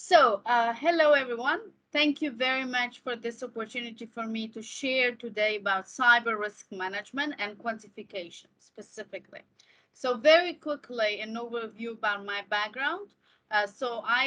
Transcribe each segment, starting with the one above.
Hello everyone. Thank you very much for this opportunity for me to share today about cyber risk management and quantification specifically. So very quickly, an overview about my background. I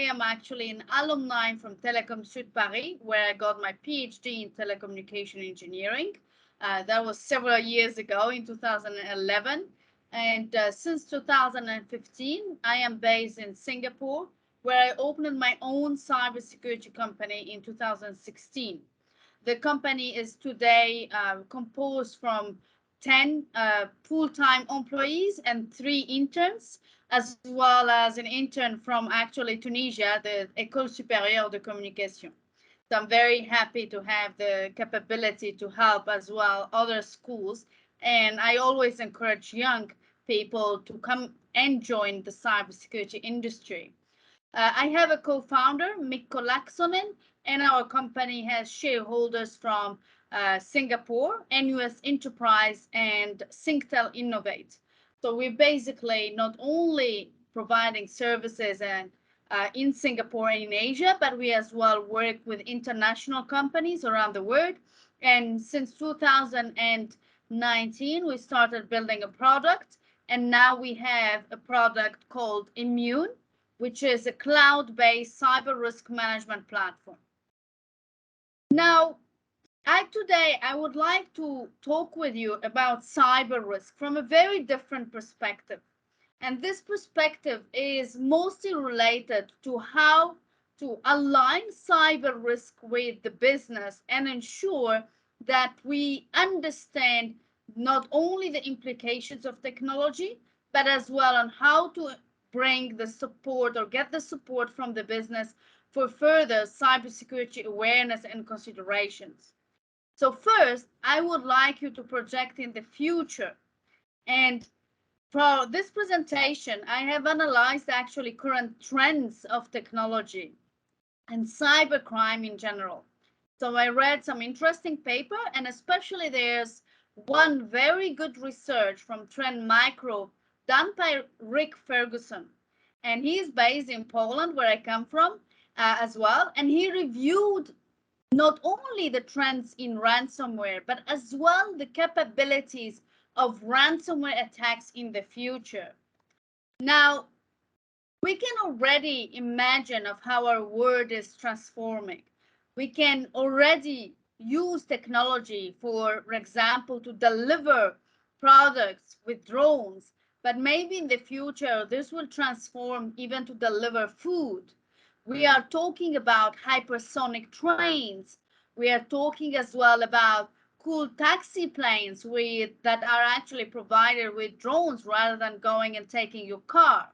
am actually an alumni from Telecom Sud Paris, where I got my PhD in telecommunication engineering. That was several years ago in 2011. And since 2015, I am based in Singapore, where I opened my own cybersecurity company in 2016. The company is today composed from 10 full-time employees and 3 interns, as well as an intern from actually Tunisia, the École Supérieure de Communication. So I'm very happy to have the capability to help as well other schools. And I always encourage young people to come and join the cybersecurity industry. I have a co-founder, Mikko Laaksonen, and our company has shareholders from Singapore, NUS Enterprise, and Synctel Innovate. So we're basically not only providing services in Singapore and in Asia, but we as well work with international companies around the world. And since 2019, we started building a product, and now we have a product called Immune, which is a cloud-based cyber risk management platform. Now, today I would like to talk with you about cyber risk from a very different perspective. And this perspective is mostly related to how to align cyber risk with the business and ensure that we understand not only the implications of technology, but as well on how to bring the support or get the support from the business for further cybersecurity awareness and considerations. So first, I would like you to project in the future. And for this presentation, I have analyzed actually current trends of technology and cybercrime in general. So I read some interesting paper, and especially there's one very good research from Trend Micro done by Rick Ferguson. And he's based in Poland, where I come from as well. And he reviewed not only the trends in ransomware, but as well the capabilities of ransomware attacks in the future. Now, we can already imagine of how our world is transforming. We can already use technology, for example, to deliver products with drones, but maybe in the future, this will transform even to deliver food. We are talking about hypersonic trains. We are talking as well about cool taxi planes that are actually provided with drones rather than going and taking your car.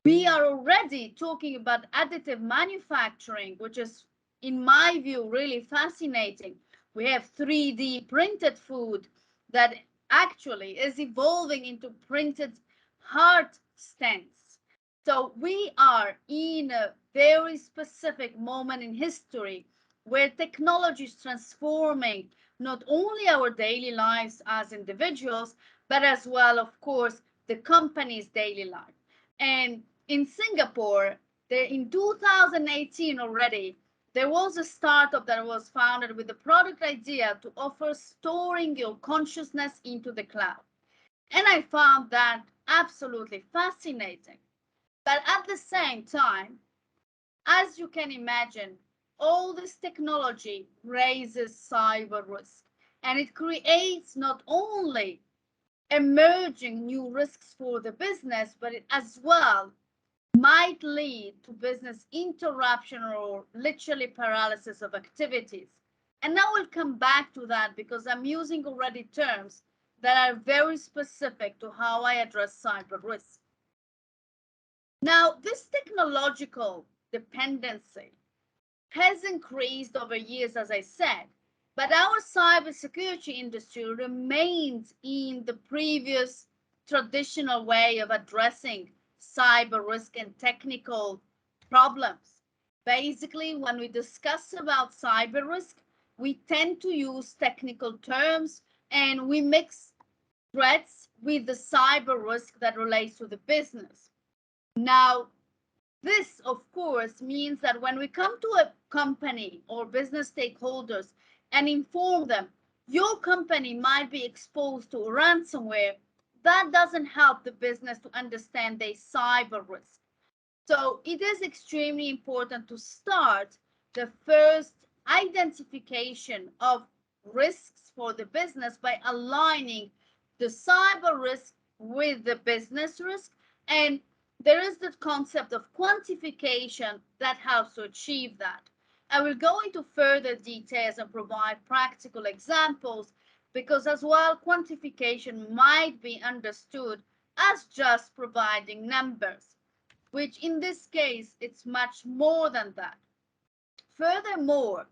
We are already talking about additive manufacturing, which is, in my view, really fascinating. We have 3D printed food that actually is evolving into printed heart stents. So we are in a very specific moment in history where technology is transforming not only our daily lives as individuals, but as well, of course, the company's daily life. And in Singapore, in 2018 already, there was a startup that was founded with the product idea to offer storing your consciousness into the cloud. And I found that absolutely fascinating. But at the same time, as you can imagine, all this technology raises cyber risk, and it creates not only emerging new risks for the business, but it as well might lead to business interruption or literally paralysis of activities. And now we'll come back to that because I'm using already terms that are very specific to how I address cyber risk. Now, this technological dependency has increased over years, as I said, but our cybersecurity industry remains in the previous traditional way of addressing cyber risk and technical problems. Basically, when we discuss about cyber risk, we tend to use technical terms and we mix threats with the cyber risk that relates to the business. Now, This, of course, means that when we come to a company or business stakeholders and inform them, your company might be exposed to ransomware, that doesn't help the business to understand their cyber risk. So it is extremely important to start the first identification of risks for the business by aligning the cyber risk with the business risk. And there is the concept of quantification that helps to achieve that. I will go into further details and provide practical examples because as well, quantification might be understood as just providing numbers, which in this case, it's much more than that. Furthermore,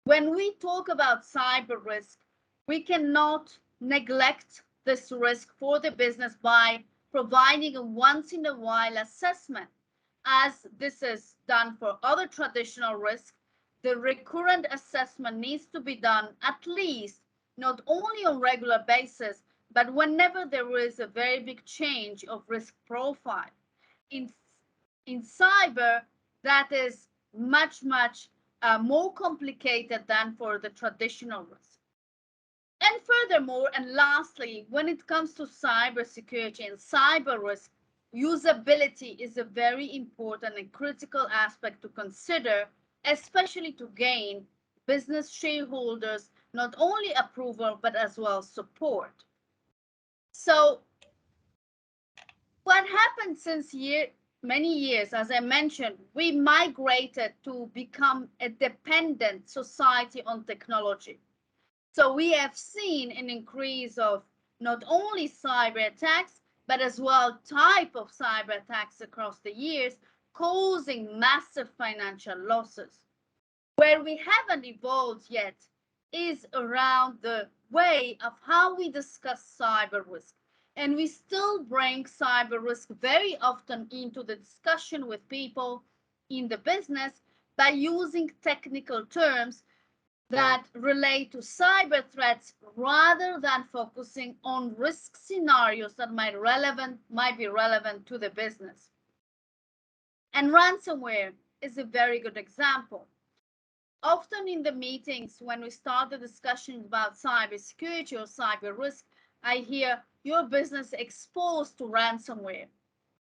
when we talk about cyber risk, we cannot neglect this risk for the business by providing a once in a while assessment. As this is done for other traditional risks, the recurrent assessment needs to be done at least not only on regular basis, but whenever there is a very big change of risk profile. In in cyber, that is much more complicated than for the traditional risk. And furthermore, and lastly, when it comes to cybersecurity and cyber risk, usability is a very important and critical aspect to consider, especially to gain business shareholders not only approval but as well support. So what happened since many years, as I mentioned, we migrated to become a dependent society on technology. So we have seen an increase of not only cyber attacks, but as well type of cyber attacks across the years, causing massive financial losses. Where we haven't evolved yet is around the way of how we discuss cyber risk. And we still bring cyber risk very often into the discussion with people in the business by using technical terms that relate to cyber threats rather than focusing on risk scenarios that might be relevant to the business. And ransomware is a very good example. Often in the meetings, when we start the discussion about cybersecurity or cyber risk, I hear your business exposed to ransomware.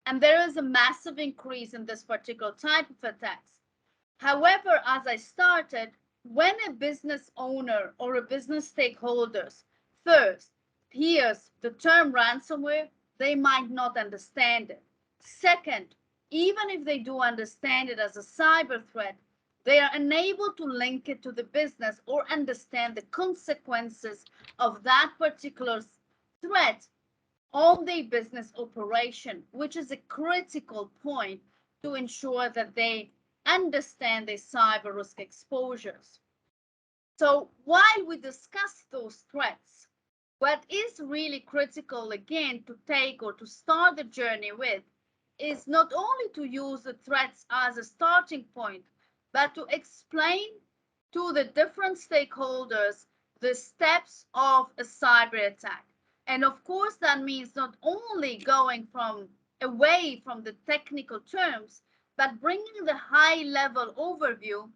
And there is a massive increase in this particular type of attacks. However, as I started, when a business owner or a business stakeholders first hears the term ransomware, they might not understand it. Second, even if they do understand it as a cyber threat, they are unable to link it to the business or understand the consequences of that particular threat on their business operation, which is a critical point to ensure that they understand their cyber risk exposures. So while we discuss those threats, what is really critical again to take or to start the journey with is not only to use the threats as a starting point, but to explain to the different stakeholders the steps of a cyber attack. And of course, that means not only going away from the technical terms, but bringing the high level overview,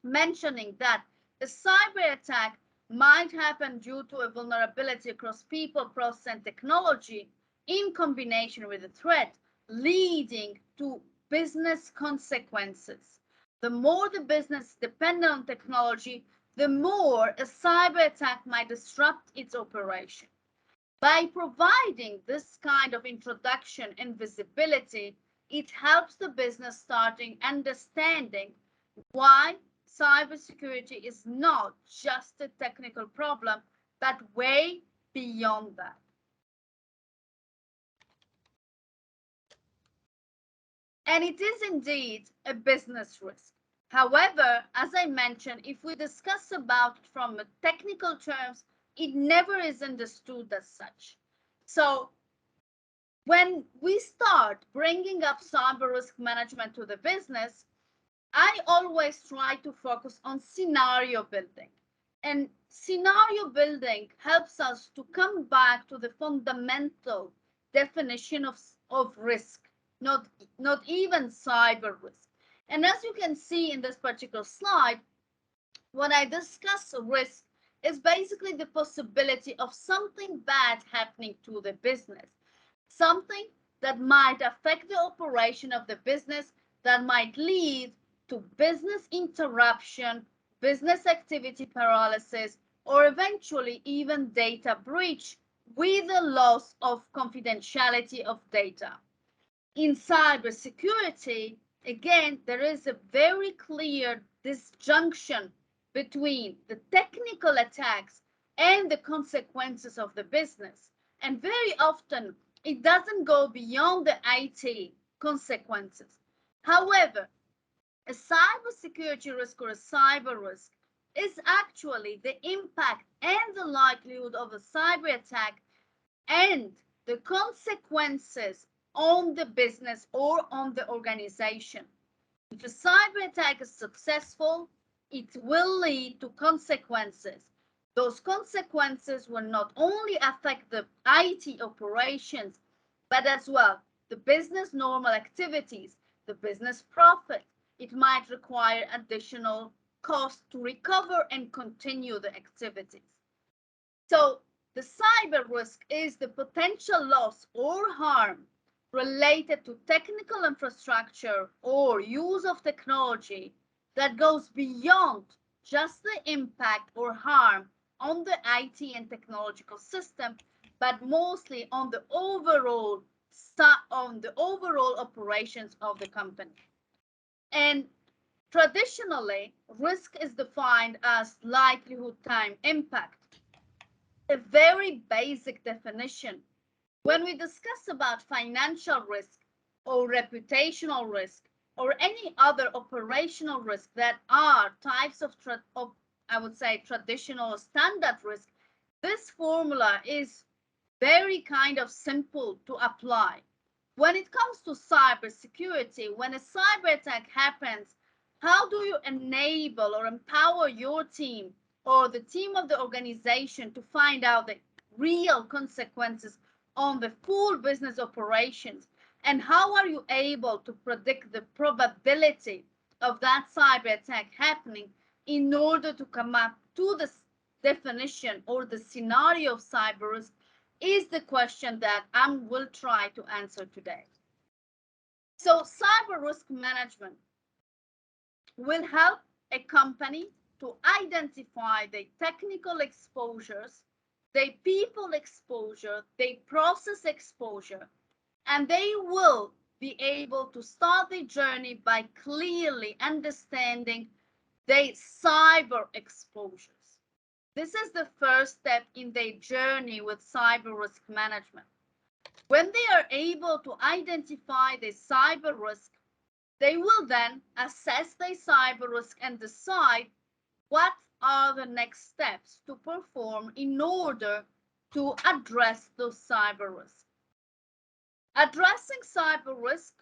mentioning that a cyber attack might happen due to a vulnerability across people, process, and technology in combination with a threat, leading to business consequences. The more the business depends on technology, the more a cyber attack might disrupt its operation. By providing this kind of introduction and visibility, it helps the business starting understanding why cybersecurity is not just a technical problem, but way beyond that. And it is indeed a business risk. However, as I mentioned, if we discuss about it from technical terms, it never is understood as such. So when we start bringing up cyber risk management to the business, I always try to focus on scenario building. And scenario building helps us to come back to the fundamental definition of risk. not even cyber risk. And as you can see in this particular slide, when I discuss risk, is basically the possibility of something bad happening to the business, something that might affect the operation of the business, that might lead to business interruption, business activity paralysis, or eventually even data breach with the loss of confidentiality of data. In cybersecurity, again, there is a very clear disjunction between the technical attacks and the consequences of the business. And very often, it doesn't go beyond the IT consequences. However, a cybersecurity risk or a cyber risk is actually the impact and the likelihood of a cyber attack and the consequences on the business or on the organization. If a cyber attack is successful, it will lead to consequences. Those consequences will not only affect the IT operations, but as well the business normal activities, the business profit. It might require additional cost to recover and continue the activities. So the cyber risk is the potential loss or harm related to technical infrastructure or use of technology that goes beyond just the impact or harm on the IT and technological system, but mostly on the overall operations of the company. And traditionally, risk is defined as likelihood time impact, a very basic definition. When we discuss about financial risk or reputational risk or any other operational risk that are types of I would say traditional standard risk, this formula is very kind of simple to apply. When it comes to cybersecurity, when a cyber attack happens, how do you enable or empower your team or the team of the organization to find out the real consequences on the full business operations? And how are you able to predict the probability of that cyber attack happening in order to come up to the definition or the scenario of cyber risk is the question that I will try to answer today. So cyber risk management will help a company to identify the technical exposures, the people exposure, the process exposure, and they will be able to start the journey by clearly understanding the cyber exposures. This is the first step in their journey with cyber risk management. When they are able to identify the cyber risk, they will then assess the cyber risk and decide what are the next steps to perform in order to address those cyber risks. Addressing cyber risk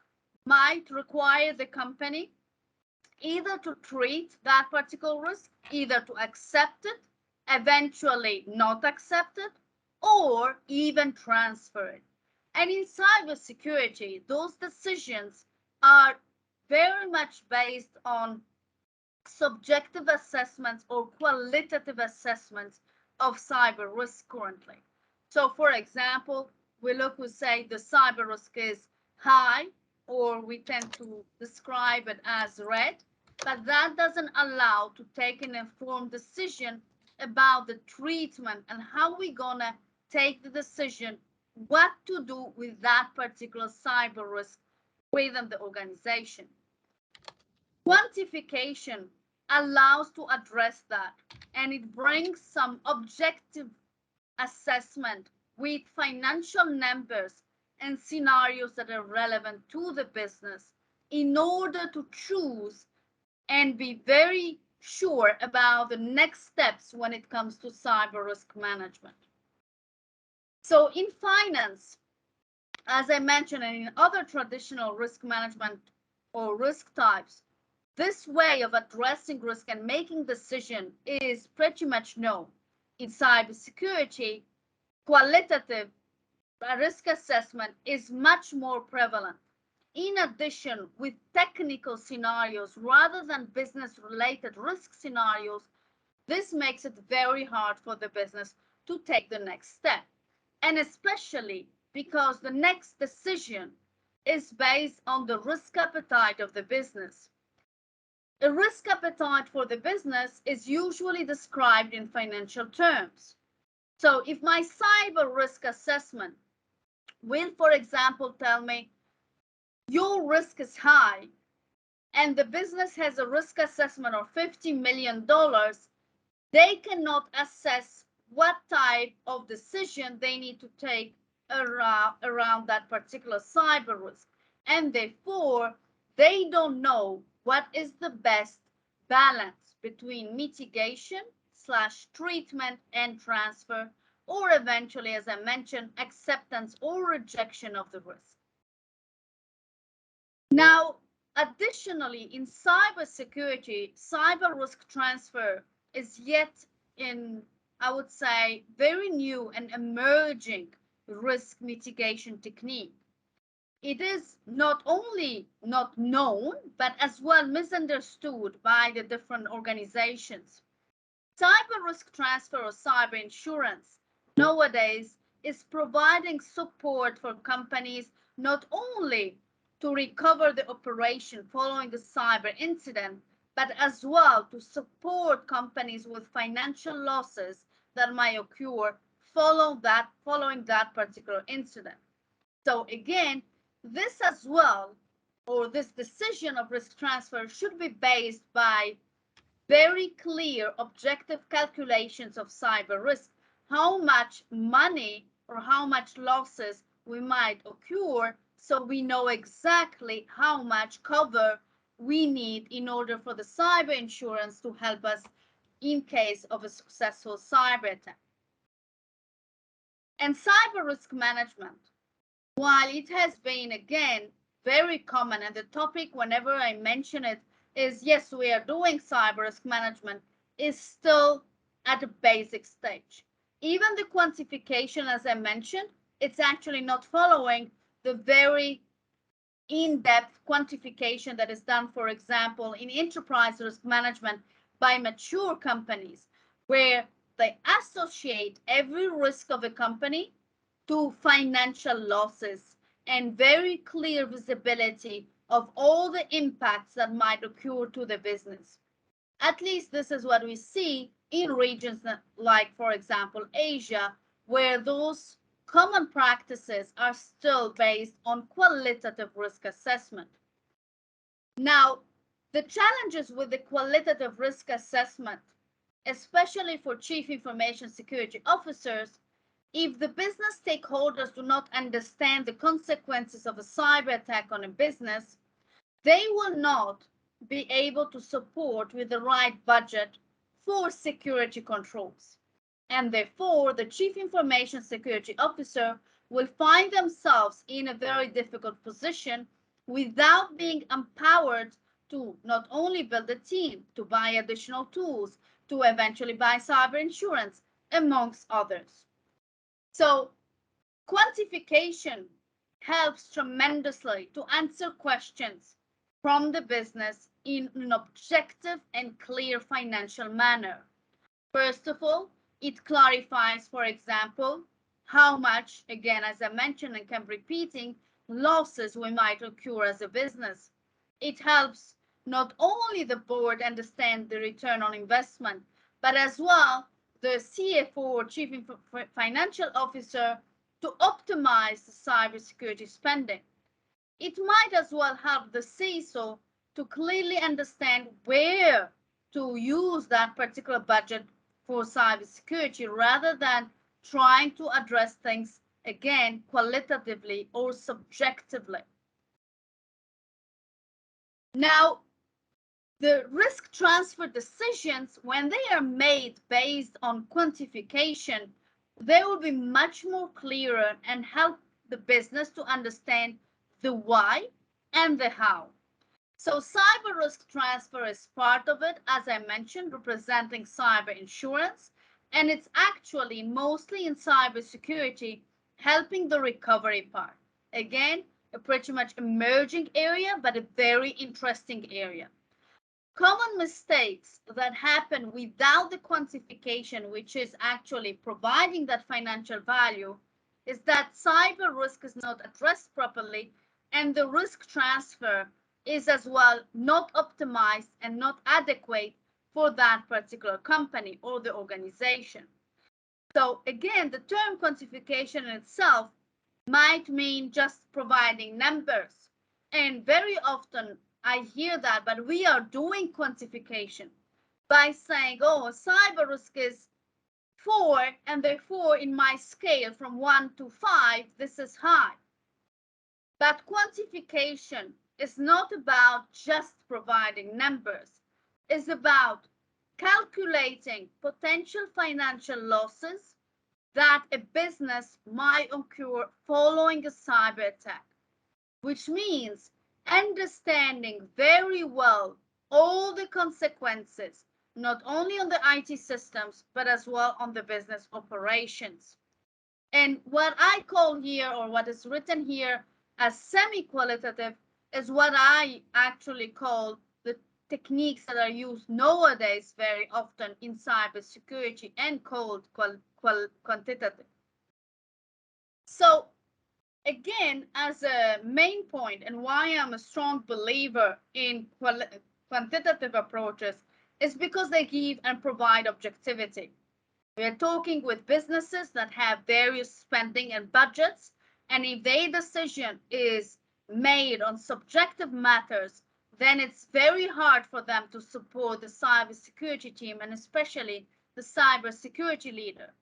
might require the company either to treat that particular risk, either to accept it, eventually not accept it, or even transfer it. And in cybersecurity, those decisions are very much based on subjective assessments or qualitative assessments of cyber risk currently. So for example, we say the cyber risk is high, or we tend to describe it as red, but that doesn't allow to take an informed decision about the treatment and how we're gonna take the decision what to do with that particular cyber risk within the organization. Quantification allows to address that, and it brings some objective assessment with financial numbers and scenarios that are relevant to the business in order to choose and be very sure about the next steps when it comes to cyber risk management. So in finance, as I mentioned, and in other traditional risk management or risk types, this way of addressing risk and making decision is pretty much known. In cybersecurity, qualitative risk assessment is much more prevalent. in addition with technical scenarios rather than business-related risk scenarios, this makes it very hard for the business to take the next step. And especially because the next decision is based on the risk appetite of the business. The risk appetite for the business is usually described in financial terms. So if my cyber risk assessment will, for example, tell me your risk is high and the business has a risk assessment of $50 million, they cannot assess what type of decision they need to take around that particular cyber risk. And therefore, they don't know what is the best balance between mitigation / treatment and transfer, or eventually, as I mentioned, acceptance or rejection of the risk. Now, additionally, in cybersecurity, cyber risk transfer is yet in, I would say, very new and emerging risk mitigation technique. It is not only not known, but as well misunderstood by the different organizations. Cyber risk transfer or cyber insurance nowadays is providing support for companies not only to recover the operation following the cyber incident, but as well to support companies with financial losses that might occur following that particular incident. So again, this as well, or this decision of risk transfer should be based by very clear objective calculations of cyber risk, how much money or how much losses we might occur, so we know exactly how much cover we need in order for the cyber insurance to help us in case of a successful cyber attack. And cyber risk management, while it has been, again, very common, and the topic whenever I mention it is, yes, we are doing cyber risk management, is still at a basic stage. Even the quantification, as I mentioned, it's actually not following the very in-depth quantification that is done, for example, in enterprise risk management by mature companies, where they associate every risk of a company to financial losses and very clear visibility of all the impacts that might occur to the business. At least this is what we see in regions like, for example, Asia, where those common practices are still based on qualitative risk assessment. Now, the challenges with the qualitative risk assessment, especially for chief information security officers, if the business stakeholders do not understand the consequences of a cyber attack on a business, they will not be able to support with the right budget for security controls. And therefore, the chief information security officer will find themselves in a very difficult position without being empowered to not only build a team, to buy additional tools, to eventually buy cyber insurance, amongst others. So quantification helps tremendously to answer questions from the business in an objective and clear financial manner. First of all, it clarifies, for example, how much, again, as I mentioned and kept repeating, losses we might occur as a business. It helps not only the board understand the return on investment, but as well the CFO or Chief Financial Officer to optimize the cybersecurity spending. It might as well help the CISO to clearly understand where to use that particular budget for cybersecurity rather than trying to address things, again, qualitatively or subjectively. Now, the risk transfer decisions, when they are made based on quantification, they will be much more clearer and help the business to understand the why and the how. So cyber risk transfer is part of it, as I mentioned, representing cyber insurance, and it's actually mostly in cybersecurity helping the recovery part. Again, a pretty much emerging area, but a very interesting area. Common mistakes that happen without the quantification, which is actually providing that financial value, is that cyber risk is not addressed properly, and the risk transfer is as well not optimized and not adequate for that particular company or the organization. So again, the term quantification in itself might mean just providing numbers. And very often I hear that, but we are doing quantification by saying, oh, cyber risk is 4, and therefore in my scale from 1 to 5, this is high. But quantification is not about just providing numbers. It's about calculating potential financial losses that a business might occur following a cyber attack, which means understanding very well all the consequences, not only on the IT systems, but as well on the business operations. And what I call here, or what is written here as semi-qualitative, is what I actually call the techniques that are used nowadays very often in cybersecurity and called quantitative. So again, as a main point, and why I'm a strong believer in quantitative approaches, is because they give and provide objectivity. We are talking with businesses that have various spending and budgets, and if their decision is made on subjective matters, then it's very hard for them to support the cybersecurity team, and especially the cybersecurity leader.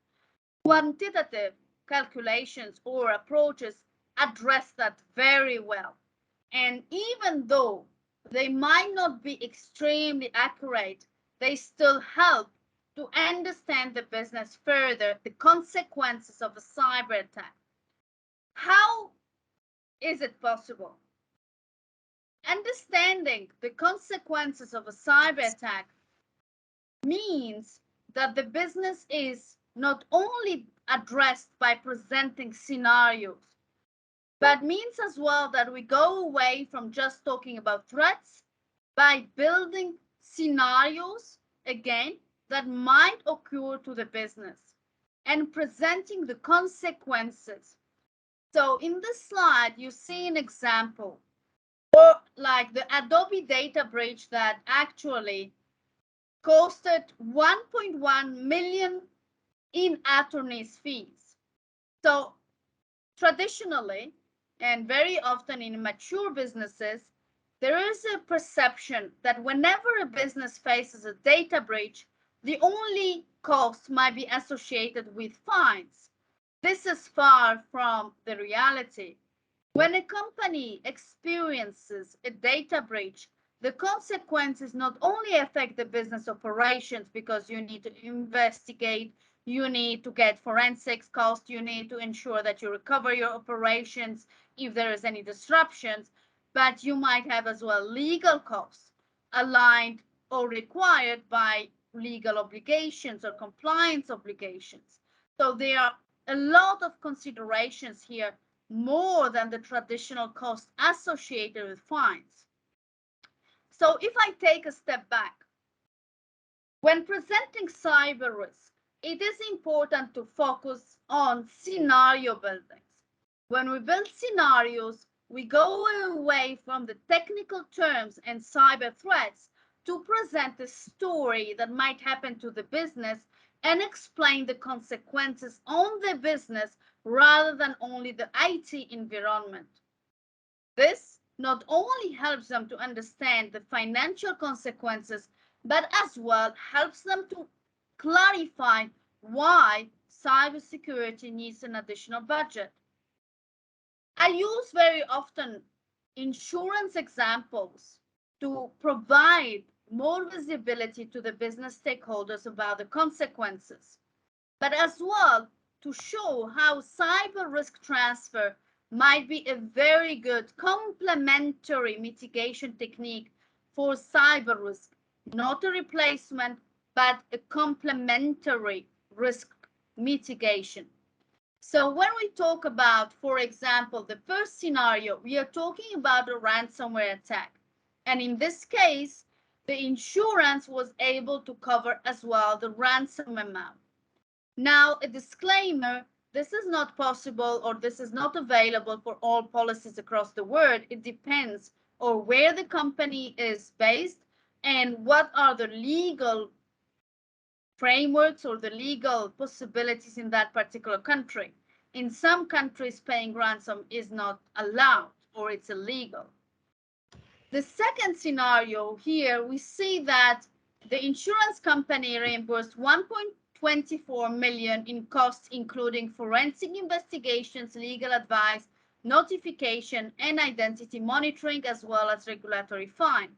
Quantitative calculations or approaches address that very well. And even though they might not be extremely accurate, they still help to understand the business further, the consequences of a cyber attack. How is it possible? Understanding the consequences of a cyber attack means that the business is not only addressed by presenting scenarios, but means as well that we go away from just talking about threats by building scenarios, again, that might occur to the business and presenting the consequences. So in this slide, you see an example, or like the Adobe data breach that actually costed 1.1 million in attorney's fees. So traditionally, and very often in mature businesses, there is a perception that whenever a business faces a data breach, the only cost might be associated with fines. This is far from the reality. When a company experiences a data breach, the consequences not only affect the business operations because you need to investigate, you need to get forensics costs, you need to ensure that you recover your operations if there is any disruptions, but you might have as well legal costs aligned or required by legal obligations or compliance obligations. So there are a lot of considerations here, more than the traditional costs associated with fines. So if I take a step back, when presenting cyber risk, it is important to focus on scenario buildings. When we build scenarios, we go away from the technical terms and cyber threats to present a story that might happen to the business and explain the consequences on the business rather than only the IT environment. This not only helps them to understand the financial consequences, but as well helps them to clarify why cybersecurity needs an additional budget. I use very often insurance examples to provide more visibility to the business stakeholders about the consequences, but as well to show how cyber risk transfer might be a very good complementary mitigation technique for cyber risk, not a replacement, but a complementary risk mitigation. So when we talk about, for example, the first scenario, we are talking about a ransomware attack. And in this case, the insurance was able to cover as well the ransom amount. Now, a disclaimer, this is not possible or this is not available for all policies across the world. It depends on where the company is based and what are the legal frameworks or the legal possibilities in that particular country. In some countries, paying ransom is not allowed or it's illegal. The second scenario here, we see that the insurance company reimbursed 1.24 million in costs, including forensic investigations, legal advice, notification, and identity monitoring, as well as regulatory fine.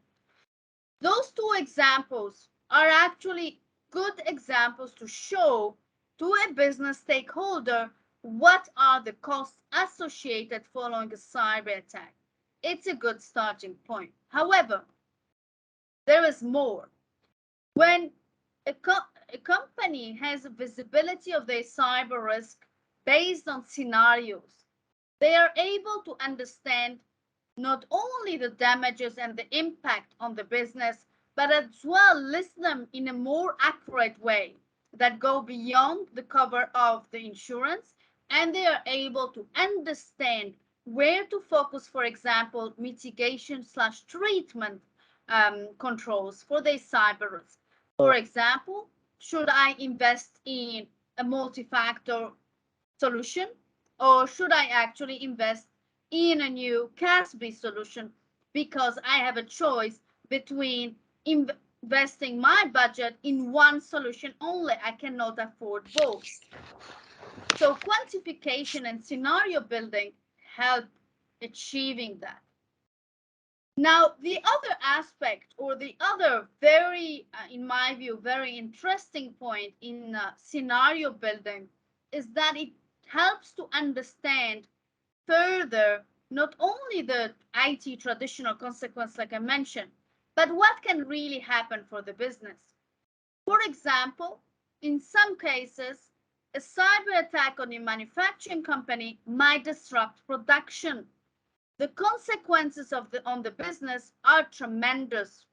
Those two examples are actually good examples to show to a business stakeholder what are the costs associated following a cyber attack. It's a good starting point. However, there is more. When a company has a visibility of their cyber risk based on scenarios, they are able to understand not only the damages and the impact on the business, but as well list them in a more accurate way that go beyond the cover of the insurance, and they are able to understand where to focus, for example, mitigation/treatment controls for their cyber risk. For example, should I invest in a multi-factor solution, or should I actually invest in a new CASB solution because I have a choice between investing my budget in one solution only? I cannot afford both. So quantification and scenario building help achieving that. Now, the other aspect or the other very, in my view, very interesting point in scenario building is that it helps to understand further not only the IT traditional consequence like I mentioned, but what can really happen for the business. For example, in some cases, a cyber attack on a manufacturing company might disrupt production. The consequences on the business are tremendous.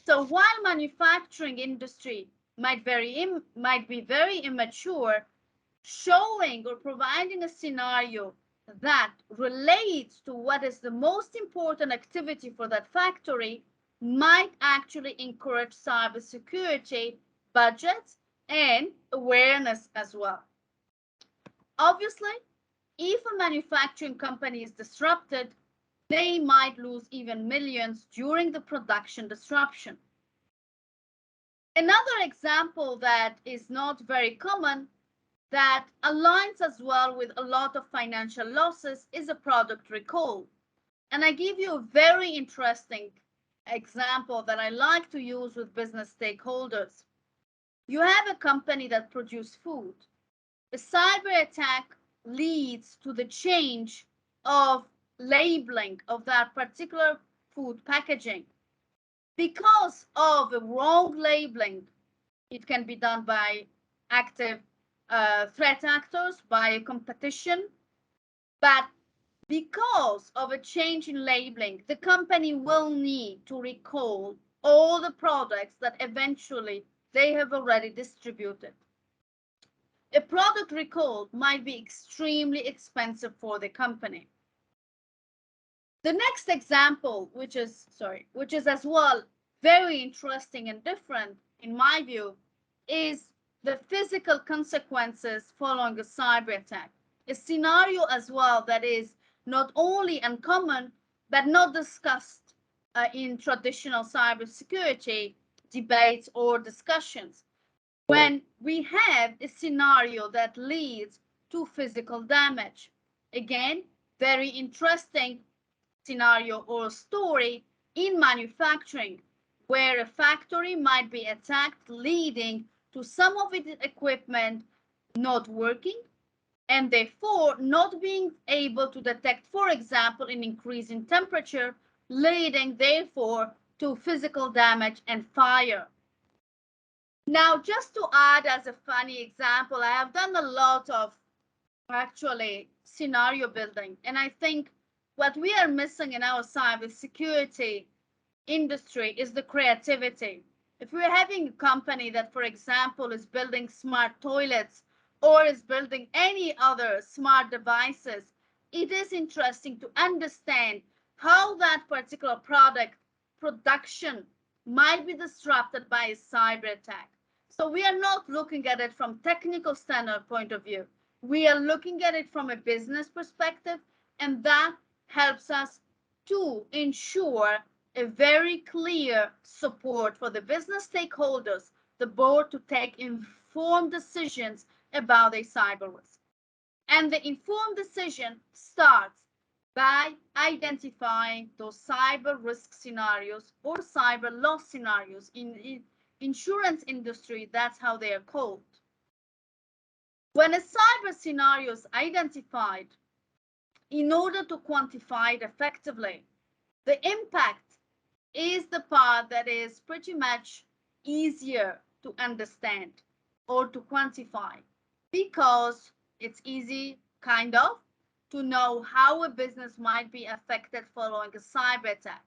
So while manufacturing industry might be very immature, showing or providing a scenario that relates to what is the most important activity for that factory might actually encourage cybersecurity budgets and awareness as well. Obviously, if a manufacturing company is disrupted, they might lose even millions during the production disruption. Another example that is not very common that aligns as well with a lot of financial losses is a product recall. And I give you a very interesting example that I like to use with business stakeholders. You have a company that produces food. A cyber attack leads to the change of labeling of that particular food packaging. Because of the wrong labeling, it can be done by active threat actors, by competition, but because of a change in labeling, the company will need to recall all the products that eventually they have already distributed. A product recall might be extremely expensive for the company. The next example, which is as well very interesting and different in my view, is the physical consequences following a cyber attack. A scenario as well that is not only uncommon, but not discussed in traditional cybersecurity debates or discussions. When we have a scenario that leads to physical damage. Again, very interesting scenario or story in manufacturing, where a factory might be attacked, leading to some of its equipment not working and therefore not being able to detect, for example, an increase in temperature, leading therefore to physical damage and fire. Now, just to add as a funny example, I have done a lot of actually scenario building. And I think what we are missing in our cybersecurity industry is the creativity. If we're having a company that, for example, is building smart toilets or is building any other smart devices, it is interesting to understand how that particular product production might be disrupted by a cyber attack. So we are not looking at it from technical standard point of view. We are looking at it from a business perspective, and that helps us to ensure a very clear support for the business stakeholders, the board, to take informed decisions about a cyber risk. And the informed decision starts by identifying those cyber risk scenarios or cyber loss scenarios. In insurance industry, that's how they are called. When a cyber scenario is identified, in order to quantify it effectively, the impact is the part that is pretty much easier to understand or to quantify, because it's easy, kind of, to know how a business might be affected following a cyber attack.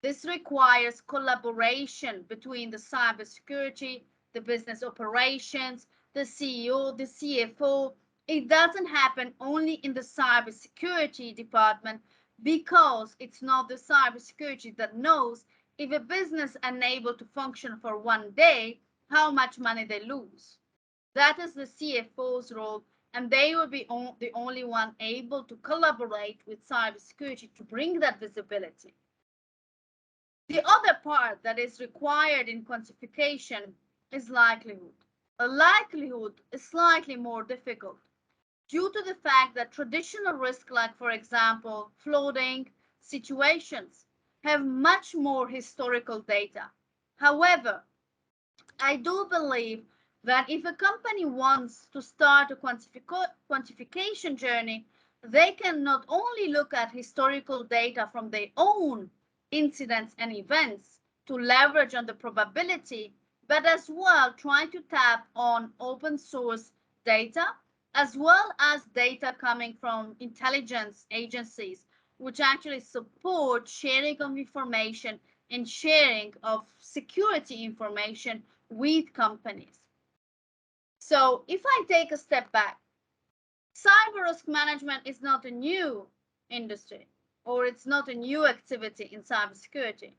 This requires collaboration between the cybersecurity, the business operations, the CEO, the CFO. It doesn't happen only in the cybersecurity department, because it's not the cybersecurity that knows if a business is unable to function for one day, how much money they lose. That is the CFO's role, and they will be the only one able to collaborate with cybersecurity to bring that visibility. The other part that is required in quantification is likelihood. A likelihood is slightly more difficult due to the fact that traditional risk, like for example, flooding situations, have much more historical data. However, I do believe that if a company wants to start a quantification journey, they can not only look at historical data from their own incidents and events to leverage on the probability, but as well try to tap on open source data, as well as data coming from intelligence agencies, which actually support sharing of information and sharing of security information with companies. So if I take a step back, cyber risk management is not a new industry, or it's not a new activity in cybersecurity.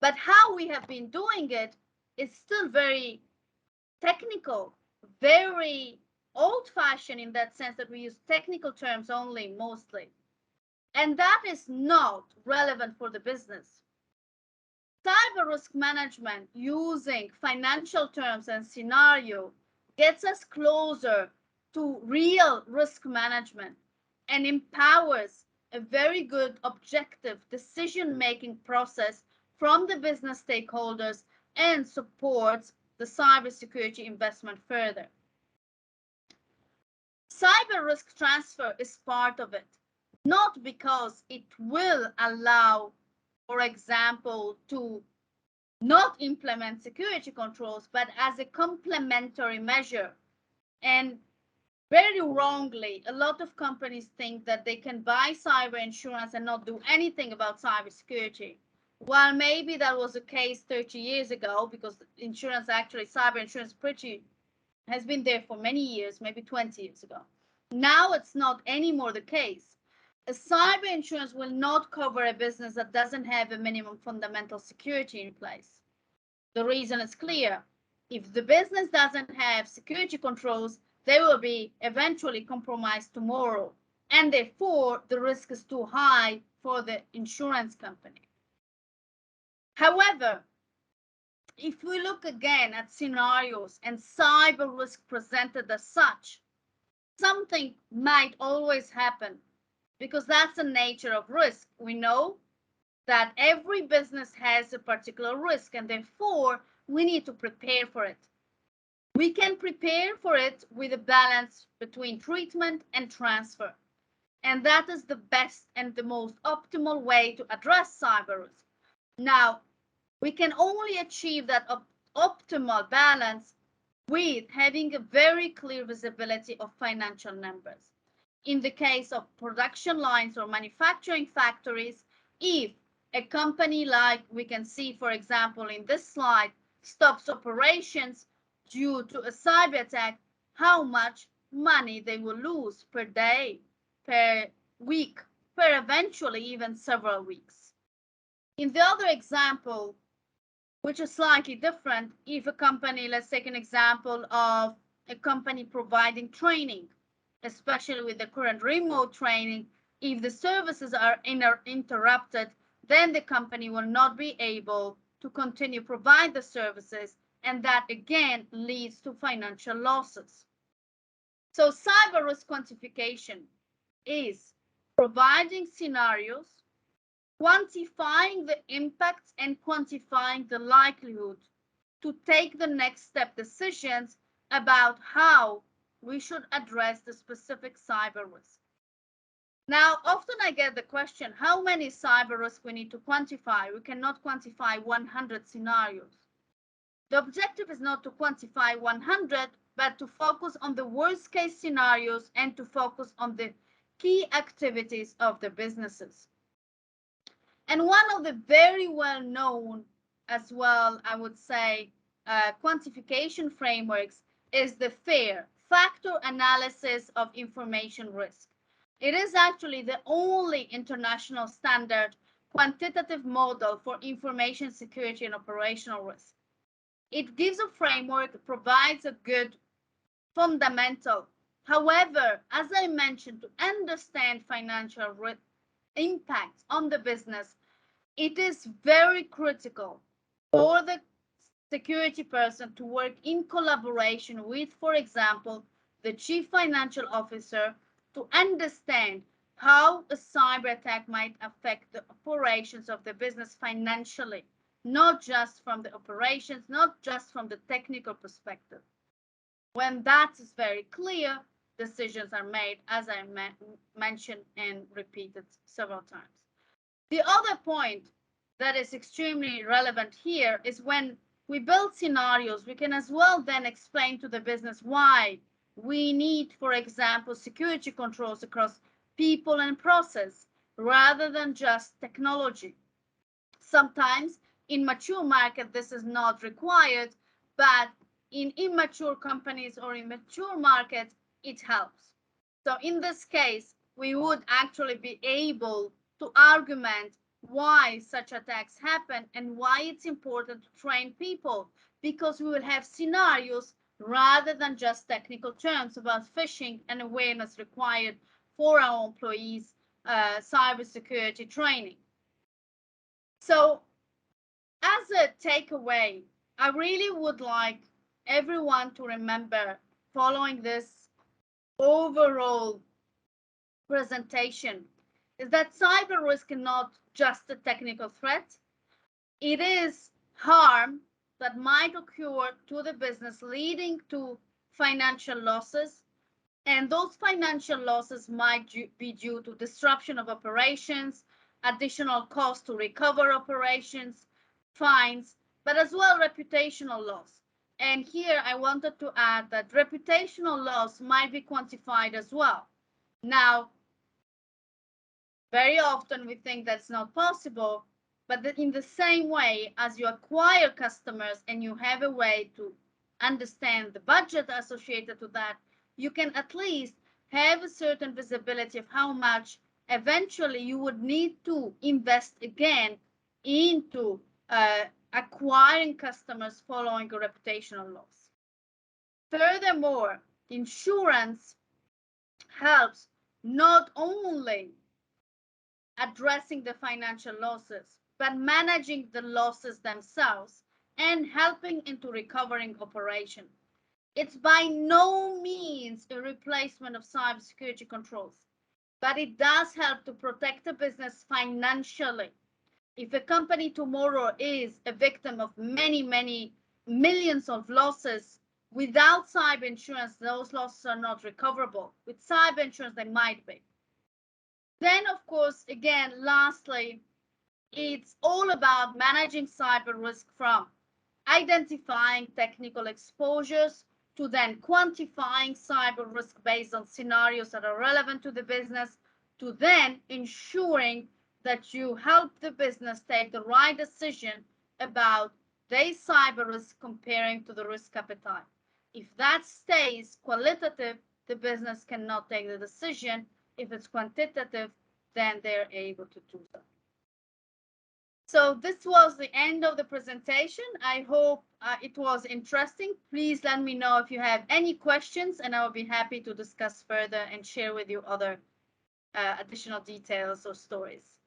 But how we have been doing it is still very technical, very old-fashioned, in that sense that we use technical terms only mostly. And that is not relevant for the business. Cyber risk management using financial terms and scenario gets us closer to real risk management and empowers a very good objective decision-making process from the business stakeholders and supports the cybersecurity investment further. Cyber risk transfer is part of it, not because it will allow, for example, to not implement security controls, but as a complementary measure. And very wrongly, a lot of companies think that they can buy cyber insurance and not do anything about cybersecurity. While maybe that was the case 30 years ago, because insurance, actually cyber insurance has been there for many years, maybe 20 years ago. Now it's not anymore the case. A cyber insurance will not cover a business that doesn't have a minimum fundamental security in place. The reason is clear. If the business doesn't have security controls, they will be eventually compromised tomorrow, and therefore the risk is too high for the insurance company. However, if we look again at scenarios and cyber risk presented as such, something might always happen, because that's the nature of risk. We know that every business has a particular risk, and therefore we need to prepare for it. We can prepare for it with a balance between treatment and transfer. And that is the best and the most optimal way to address cyber risk. Now, we can only achieve that optimal balance with having a very clear visibility of financial numbers. In the case of production lines or manufacturing factories, if a company like we can see, for example, in this slide, stops operations due to a cyber attack, how much money they will lose per day, per week, per eventually even several weeks. In the other example, which is slightly different, if a company, let's take an example of a company providing training, especially with the current remote training, if the services are interrupted, then the company will not be able to continue provide the services, and that again leads to financial losses. So cyber risk quantification is providing scenarios, quantifying the impacts and quantifying the likelihood to take the next step decisions about how we should address the specific cyber risk. Now, often I get the question, how many cyber risks we need to quantify? We cannot quantify 100 scenarios. The objective is not to quantify 100, but to focus on the worst case scenarios and to focus on the key activities of the businesses. And one of the very well known as well, I would say, quantification frameworks is the FAIR, Factor Analysis of Information Risk. It is actually the only international standard quantitative model for information security and operational risk. It gives a framework, provides a good fundamental. However, as I mentioned, to understand financial risk impacts on the business, it is very critical for the security person to work in collaboration with, for example, the chief financial officer to understand how a cyber attack might affect the operations of the business financially, not just from the operations, not just from the technical perspective. When that is very clear, decisions are made, as I mentioned and repeated several times. The other point that is extremely relevant here is when we build scenarios, we can as well then explain to the business why we need, for example, security controls across people and process rather than just technology. Sometimes in mature market, this is not required, but in immature companies or immature markets, it helps. So in this case, we would actually be able to argument why such attacks happen and why it's important to train people, because we will have scenarios rather than just technical terms about phishing and awareness required for our employees' cybersecurity training. So as a takeaway, I really would like everyone to remember, following this overall presentation, is that cyber risk is not just a technical threat. It is harm that might occur to the business, leading to financial losses. And those financial losses might be due to disruption of operations, additional costs to recover operations, fines, but as well reputational loss. And here I wanted to add that reputational loss might be quantified as well. Now, very often we think that's not possible, but in the same way as you acquire customers and you have a way to understand the budget associated to that, you can at least have a certain visibility of how much eventually you would need to invest again into acquiring customers following a reputational loss. Furthermore, insurance helps not only addressing the financial losses, but managing the losses themselves and helping into recovering operation. It's by no means a replacement of cybersecurity controls, but it does help to protect the business financially. If a company tomorrow is a victim of many millions of losses, without cyber insurance, those losses are not recoverable. With cyber insurance, they might be. Then, of course, again, lastly, it's all about managing cyber risk from identifying technical exposures to then quantifying cyber risk based on scenarios that are relevant to the business, to then ensuring that you help the business take the right decision about their cyber risk comparing to the risk appetite. If that stays qualitative, the business cannot take the decision. If it's quantitative, then they're able to do so. So this was the end of the presentation. I hope it was interesting. Please let me know if you have any questions, and I will be happy to discuss further and share with you other additional details or stories.